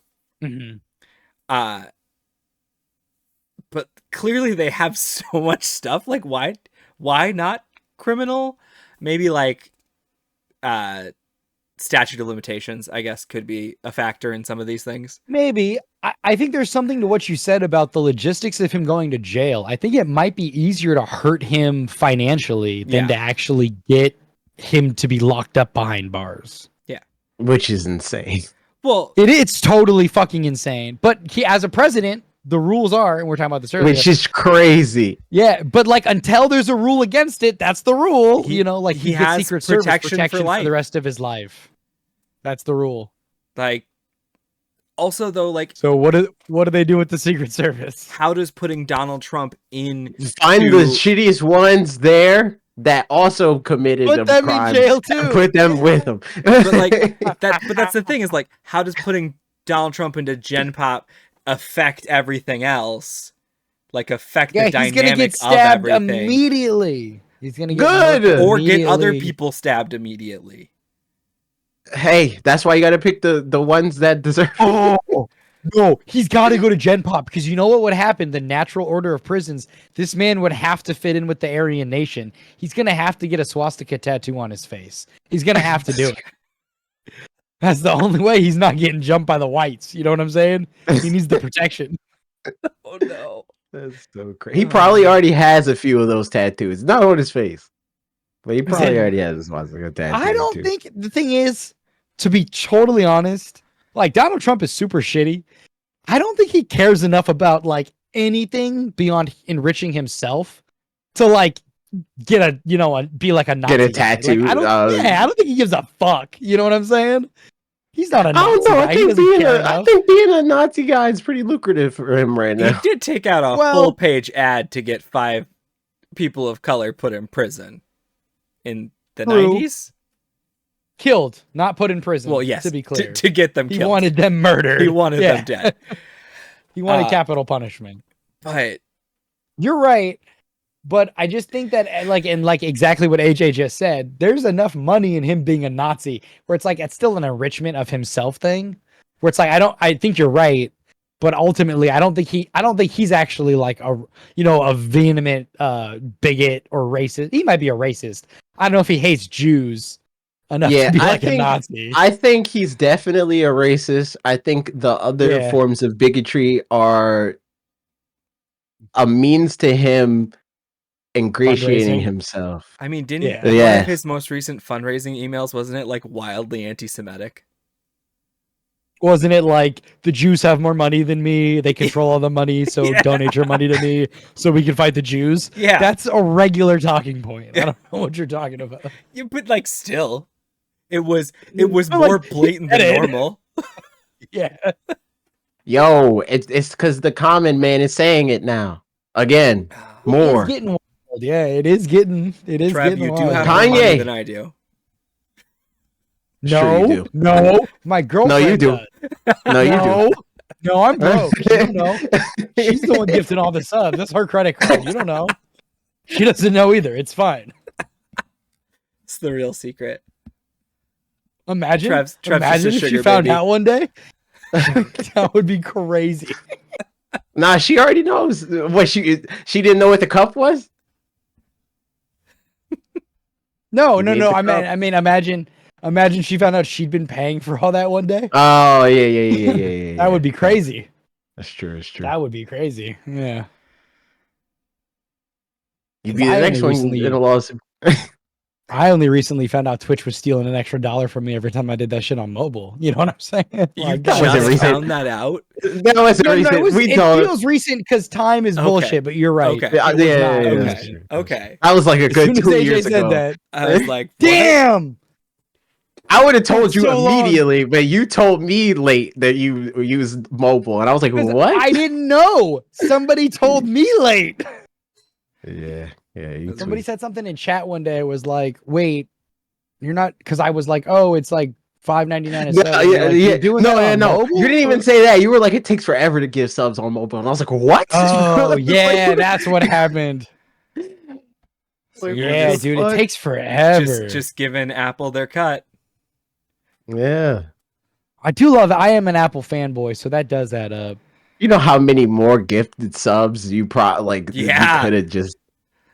but clearly they have so much stuff. Like, why not criminal? Maybe like statute of limitations, I guess, could be a factor in some of these things. Maybe. I think there's something to what you said about the logistics of him going to jail. I think it might be easier to hurt him financially than to actually get him to be locked up behind bars. Yeah. Which is insane. Well, it's totally fucking insane. But he, as a president, the rules are, and we're talking about this earlier. Which is crazy. Yeah, but like until there's a rule against it, that's the rule. You know, like he has Secret Service protection for the rest of his life. That's the rule. Like, also though, like, so what do they do with the Secret Service? How does putting Donald Trump in find the shittiest ones there that also committed put them in jail too? Put them with them. But like that. But that's the thing is like, how does putting Donald Trump into Gen Pop affect everything else? Like affect the dynamic of everything immediately. He's gonna get or get other people stabbed immediately. Hey, that's why you got to pick the ones that deserve. Oh no, he's got to go to Gen Pop because you know what would happen? The natural order of prisons. This man would have to fit in with the Aryan Nation. He's gonna have to get a swastika tattoo on his face. He's gonna have to do it. That's the only way he's not getting jumped by the whites. You know what I'm saying? He needs the protection. Oh no, that's so crazy. He probably already has a few of those tattoos, not on his face. But he probably already has a swastika tattoo. I don't think the thing is, to be totally honest, like Donald Trump is super shitty. I don't think he cares enough about like anything beyond enriching himself to like get a be like a Nazi. Get a tattoo. Like, I don't think he gives a fuck. You know what I'm saying? He's not a Nazi. I don't know. I think being a Nazi guy is pretty lucrative for him right now. He did take out a full page ad to get 5 people of color put in prison. In the 90s? Killed, not put in prison. Well, yes, to be clear. To get them killed. He wanted them murdered. He wanted them dead. He wanted capital punishment. But you're right. But I just think that like exactly what AJ just said, there's enough money in him being a Nazi where it's like it's still an enrichment of himself thing. Where it's like I think you're right. But ultimately, I don't think he's actually like a vehement bigot or racist. He might be a racist. I don't know if he hates Jews enough to be like a Nazi. I think he's definitely a racist. I think the other forms of bigotry are a means to him ingratiating himself. I mean, didn't one of his most recent fundraising emails, wasn't it like wildly anti-Semitic? Wasn't it like the Jews have more money than me? They control all the money, so donate your money to me so we can fight the Jews. Yeah, that's a regular talking point. I don't know what you're talking about. Yeah, but like still, it was more blatant than normal. Yeah. Yo, it's because the common man is saying it now again. More. It's getting wild. Yeah, it is getting. Trev, you wild. do have more money than I do. No, sure you do. No, my girlfriend. No, you do. No, you do. No, I'm broke. You don't know. She's the one gifting all the subs. That's her credit card. You don't know. She doesn't know either. It's fine. It's the real secret. Imagine Trev's if she found out one day. That would be crazy. Nah, she already knows. What she didn't know what the cup was? No. I mean, imagine she found out she'd been paying for all that one day. Oh yeah. That would be crazy. That's true. That would be crazy. Yeah. You'd be the next one in a lawsuit. I only recently found out Twitch was stealing an extra $1 from me every time I did that shit on mobile. You know what I'm saying? You just found that out? That wasn't recent. It feels recent because time is bullshit, but you're right. Okay. Okay. I was like a good 2 years ago. That, I was like, damn! I would have told you immediately, but you told me late that you used mobile, and I was like, what? I didn't know. Somebody told me late. Yeah. Somebody said something in chat one day. It was like, wait, you're not, because I was like, oh, it's like $5.99 a No, sub. You're like, you're doing that on no. mobile? You didn't even say that. You were like, it takes forever to give subs on mobile, and I was like, what? Oh yeah, that's what happened. Like, Yeah, dude, it takes forever. Just giving Apple their cut. Yeah. I do love. I am an Apple fanboy, so that does add up. You know how many more gifted subs you you could have just.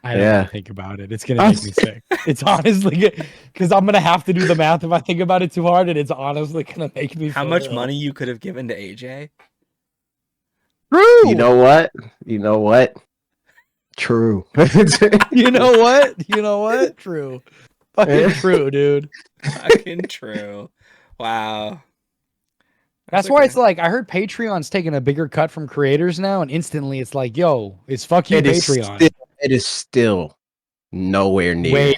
I don't want to think about it. It's gonna make me sick. It's honestly because I'm gonna have to do the math if I think about it too hard, and it's honestly gonna make me. How much money you could have given to AJ? True. You know what? True. You know what? True. Fucking true, dude. Fucking true. Wow. That's why it's like I heard Patreon's taking a bigger cut from creators now, and instantly it's like, yo, it's fuck you, Patreon. It is still nowhere near.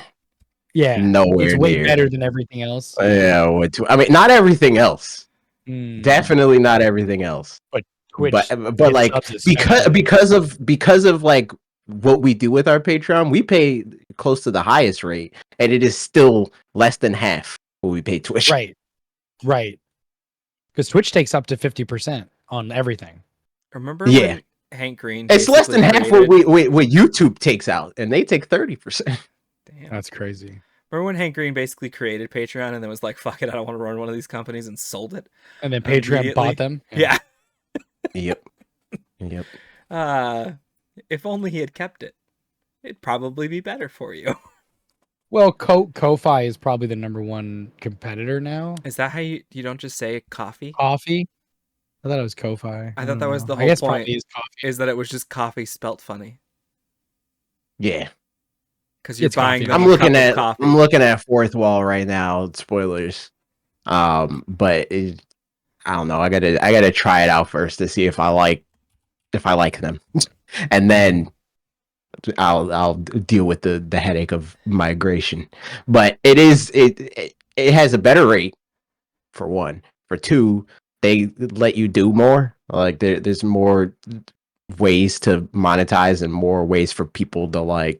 Nowhere it's way better than everything else. Yeah, I mean, not everything else. Definitely not everything else. But Twitch, but like because of like what we do with our Patreon, we pay close to the highest rate, and it is still less than half what we pay Twitch. Right. Because Twitch takes up to 50% on everything. Remember when Hank Green? It's less than half what YouTube takes out, and they take 30%. Damn, that's crazy. Remember when Hank Green basically created Patreon and then was like, "Fuck it, I don't want to run one of these companies," and sold it, and then Patreon bought them. Yeah. Yep. If only he had kept it, it'd probably be better for you. Well, Ko-Fi is probably the number one competitor now. Is that how you don't just say coffee? Coffee? I thought it was Ko-Fi. I thought that was the whole point. Is that it was just coffee spelt funny? Yeah. Because you're buying. I'm looking at Fourth Wall right now. Spoilers. But I don't know. I gotta try it out first to see if I like them, and then I'll deal with the headache of migration. But it has a better rate, for one. For two, they let you do more. Like there's more ways to monetize and more ways for people to like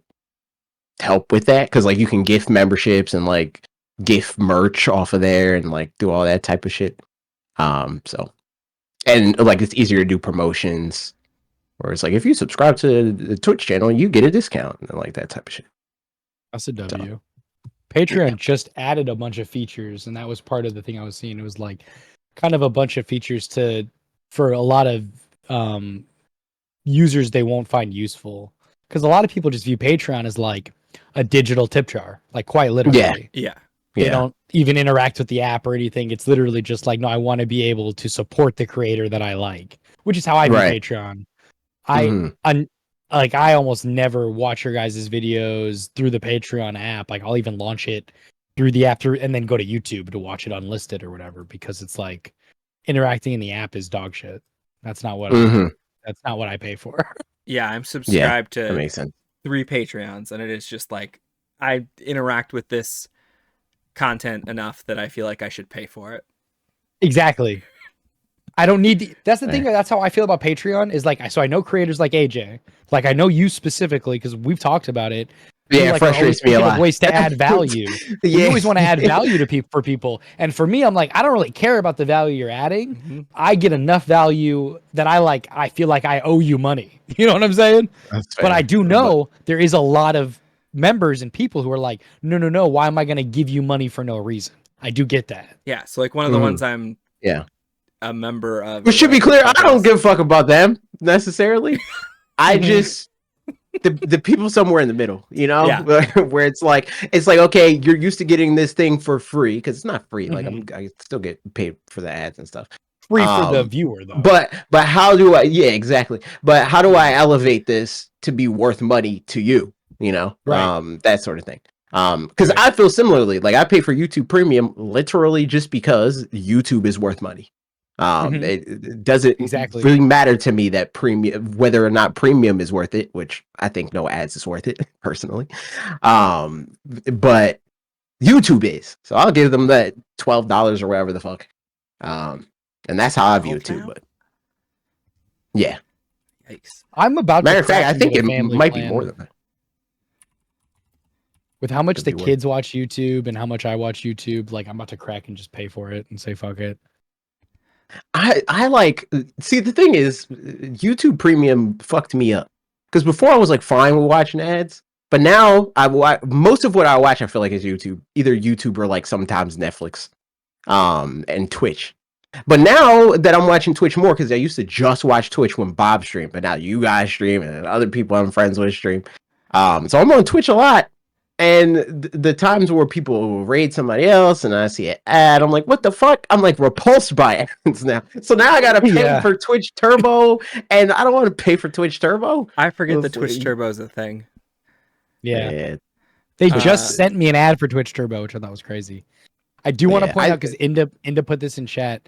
help with that, because like you can gift memberships and like gift merch off of there and like do all that type of shit. So, and like it's easier to do promotions. Or it's like, if you subscribe to the Twitch channel, you get a discount, and like that type of shit. That's a W. So, Patreon just added a bunch of features, and that was part of the thing I was seeing. It was like kind of a bunch of features for a lot of users they won't find useful. Because a lot of people just view Patreon as like a digital tip jar, like quite literally. Yeah. They don't even interact with the app or anything. It's literally just like, no, I want to be able to support the creator that I like, which is how I view Patreon. I almost never watch your guys' videos through the Patreon app. Like I'll even launch it through the app and then go to YouTube to watch it unlisted or whatever, because it's like interacting in the app is dog shit. That's not what that's not what I pay for. Yeah, I'm subscribed to that makes sense. 3 Patreons, and it is just like I interact with this content enough that I feel like I should pay for it. Exactly. I don't need that's the thing. That's how I feel about Patreon is like, so I know creators like AJ, like I know you specifically because we've talked about it. Yeah, it frustrates me a lot. Ways to add value. You always want to add value to for people. And for me, I'm like, I don't really care about the value you're adding. Mm-hmm. I get enough value that I feel like I owe you money. You know what I'm saying? But I do know there is a lot of members and people who are like, no, why am I going to give you money for no reason? I do get that. Yeah, so like one of the ones I'm a member of. It should be clear, I don't give a fuck about them necessarily. I just the people somewhere in the middle, you know, where it's like okay, you're used to getting this thing for free, because it's not free. Like I still get paid for the ads and stuff. Free for the viewer though. But how do I? Yeah, exactly. But how do I elevate this to be worth money to you? You know, that sort of thing. Because I feel similarly. Like I pay for YouTube Premium literally just because YouTube is worth money. It doesn't really matter to me that premium, whether or not premium is worth it, which I think no ads is worth it personally. But YouTube is, so I'll give them that $12 or whatever the fuck. And that's how I view it too. But yeah, yikes. I'm about. Matter of fact, I think it might be more than that. With how much Could the be worth kids watch YouTube and how much I watch YouTube, like I'm about to crack and just pay for it and say fuck it. I like see the thing is YouTube Premium fucked me up because before I was like fine with watching ads, but now most of what I watch I feel like is YouTube, either YouTube or like sometimes Netflix, and Twitch. But now that I'm watching Twitch more because I used to just watch Twitch when Bob streamed, but now you guys stream and other people I'm friends with stream, so I'm on Twitch a lot. And the times where people will raid somebody else and I see an ad, I'm like, what the fuck? I'm like repulsed by ads now. So now I gotta pay for Twitch Turbo, and I don't want to pay for Twitch Turbo. I forget the Twitch Turbo is a thing. Yeah. They just sent me an ad for Twitch Turbo, which I thought was crazy. I do want to point out, because Inda put this in chat,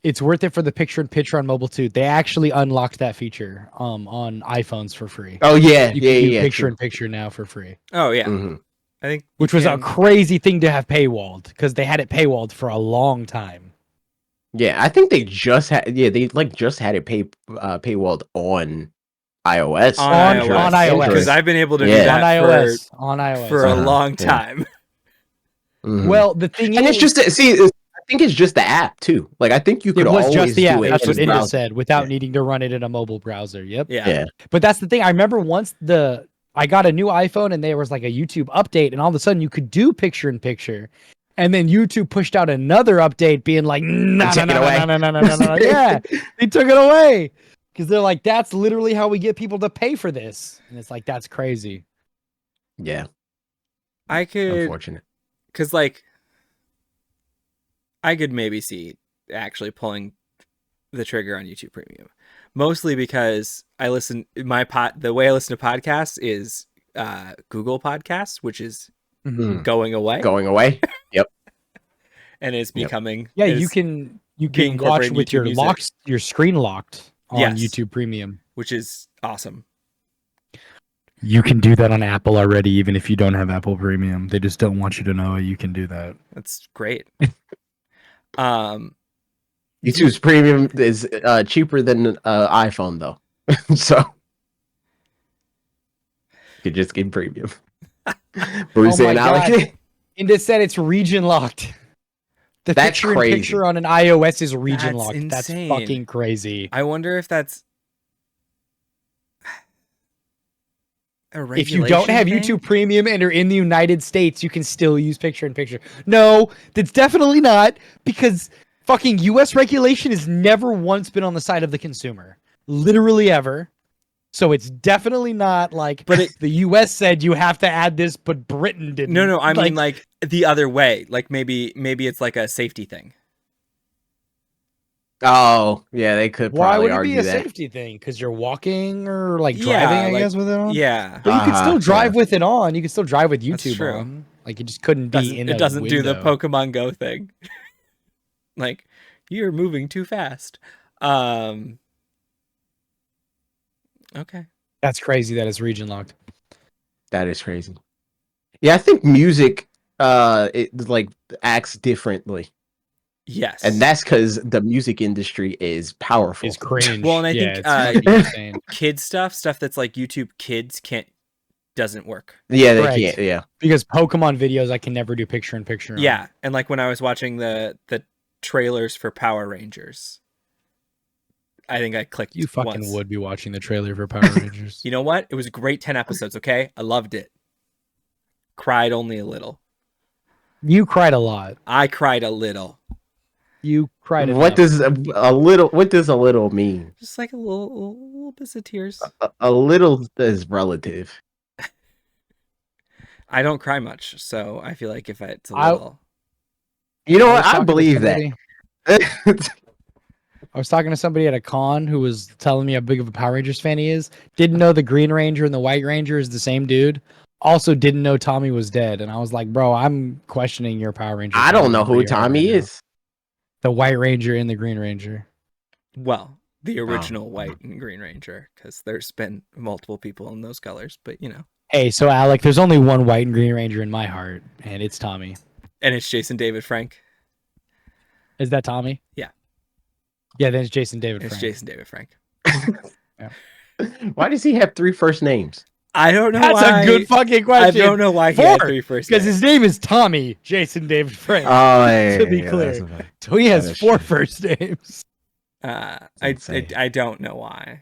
it's worth it for the picture-in-picture on mobile too. They actually unlocked that feature on iPhones for free. Oh yeah, you can do picture-in-picture now for free. Oh yeah. Mm-hmm. I think which was a crazy thing to have paywalled, because they had it paywalled for a long time. Yeah, I think they just had just had it paywalled on iOS. On iOS. Because I've been able to do that on iOS for a long time. Mm-hmm. Well, the thing and is, it's just I think it's just the app too. Like I think you could always just the app. do it. That's what Inda said, without needing to run it in a mobile browser. Yep. Yeah. But that's the thing. I remember once I got a new iPhone and there was like a YouTube update, and all of a sudden you could do picture-in-picture. And then YouTube pushed out another update being like, no. Yeah, they took it away. Because they're like, that's literally how we get people to pay for this. And it's like, that's crazy. Yeah. I could. Unfortunate. Because, like, I could maybe see actually pulling the trigger on YouTube Premium. Mostly because the way I listen to podcasts is Google Podcasts, which is going away. Going away. Yep. And it's becoming. Yeah, you can watch with your screen locked on YouTube Premium, which is awesome. You can do that on Apple already, even if you don't have Apple Premium. They just don't want you to know you can do that. That's great. YouTube's Premium is cheaper than iPhone though, so you could just get Premium. Bruce and Alec. Inda said it's region locked. The picture on an iOS is region locked. Insane. That's fucking crazy. I wonder if that's a regulation if you don't have thing? YouTube Premium and are in the United States, you can still use picture-in-picture. No, that's definitely not, because fucking US regulation has never once been on the side of the consumer. Literally ever. So it's definitely not like, but the US said you have to add this, but Britain didn't. No, I mean like the other way. Like maybe it's like a safety thing. Oh, yeah, they could probably argue that. Why would it be a safety thing? Because you're walking or like driving, I guess, with it on? Yeah. But you could still drive with it on. You could still drive with YouTube true. on. Like, it just couldn't be in a It doesn't do the window. Pokemon Go thing. Like, you're moving too fast. Okay. That's crazy that it's region locked. That is crazy. Yeah, I think music it like acts differently. Yes. And that's because the music industry is powerful. It's cringe. Well, and I think kid stuff that's like YouTube Kids doesn't work. Yeah, they can't. Yeah. Because Pokemon videos, I can never do picture-in-picture. Yeah, and like when I was watching the trailers for Power Rangers, I think I clicked. You fucking once. would be watching the trailer for Power Rangers. You know what? It was a great 10 episodes, okay? I loved it. Cried only a little. You cried a lot. I cried a little. You cried What does a little mean? Just like a little bit of tears. A little is relative. I don't cry much, so I feel like if it's a little. You know what? I believe that. I was talking to somebody at a con who was telling me how big of a Power Rangers fan he is. Didn't know the Green Ranger and the White Ranger is the same dude. Also didn't know Tommy was dead. And I was like, bro, I'm questioning your Power Ranger. I don't know who Tommy is. The White Ranger and the Green Ranger. Well, the original White and Green Ranger, because there's been multiple people in those colors, but you know. Hey, so Alec, there's only one White and Green Ranger in my heart, and it's Tommy. And it's Jason David Frank. Is that Tommy? Yeah. Yeah, then it's Jason David Frank. It's Jason David Frank. Yeah. Why does he have 3 first names? I don't know That's why. a good fucking I question. don't know why he had 3 first Because names. his name is Tommy Jason David Frank. Oh, yeah, to be yeah, clear, that's a fact. so he has That is 4 true. first names. I don't know why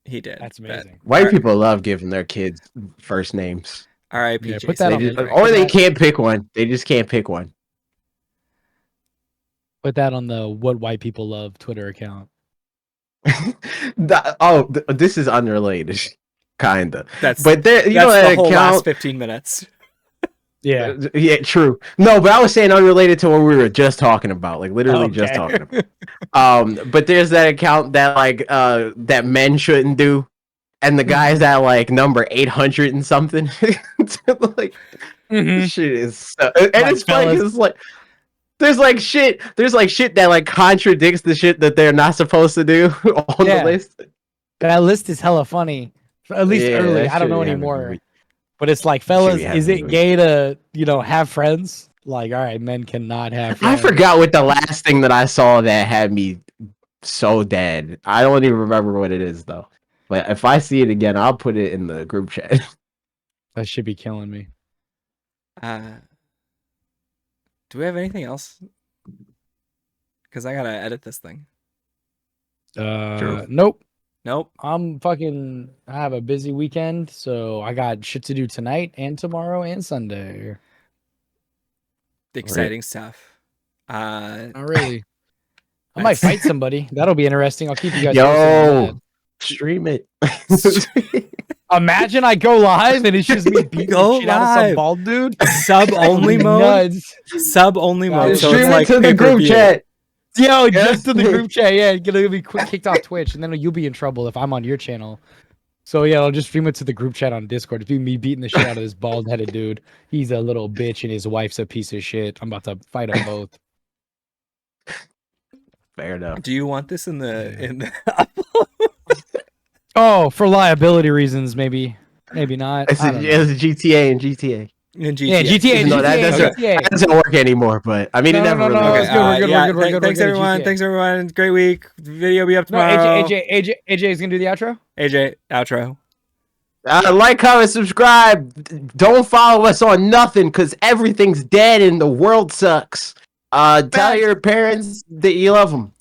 he did. That's amazing. White people love giving their kids first names. R.I.P. Yeah, Jason. put that They on just, the- or they that- can't pick one. They just can't pick one. Put that on the What White People Love Twitter account. This is unrelated, kinda. That's But there, you know that's that the whole account. last 15 minutes. Yeah. Yeah, true. No, but I was saying unrelated to what we were just talking about, like literally just talking about. But there's that account that like that men shouldn't do, and the guy's at like number 800 and something. Like shit is, and Like, it's funny. fellas. It's like there's like shit that like contradicts the shit that they're not supposed to do on the Yeah. list. That list is hella funny. At least Yeah, early. that I don't know shit having anymore. me- But it's like, shit fellas, be is having it me. gay to, have friends? Like, all right, men cannot have I friends. forgot what the last thing that I saw that had me so dead. I don't even remember what it is though. But if I see it again, I'll put it in the group chat. That should be killing me. Do we have anything else? Because I gotta edit this thing. True. Nope. Nope. I have a busy weekend, so I got shit to do tonight and tomorrow and Sunday. Exciting stuff. Not really. I might fight somebody. That'll be interesting. I'll keep you guys Yo, stream it. posted. Imagine I go live and it's just me beating Go the shit out of some live. bald dude. Sub only mode. Nuts. Sub only mode. So Stream it's it like to the group pay-per-view. chat. Yo, Yes. just to the group chat. Yeah, gonna be quick kicked off Twitch, and then you'll be in trouble if I'm on your channel. So yeah, I'll just stream it to the group chat on Discord. It's me beating the shit out of this bald headed dude. He's a little bitch, and his wife's a piece of shit. I'm about to fight them both. Fair enough. Do you want this in the Oh, for liability reasons, maybe not. It's I don't know. a GTA and GTA. in GTA? Yeah, GTA, No, that doesn't, GTA. that doesn't work anymore. But I mean, it No, never no, really. no, worked. it's good, we're good, yeah, we're good, thanks we're good, everyone. GTA. Thanks everyone. Great week. Video be up No, tomorrow. AJ is gonna do the outro. AJ outro. Like, comment, subscribe. Don't follow us on nothing because everything's dead and the world sucks. Tell your parents that you love them.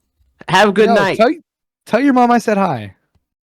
Have a good No, night. Tell your mom I said hi.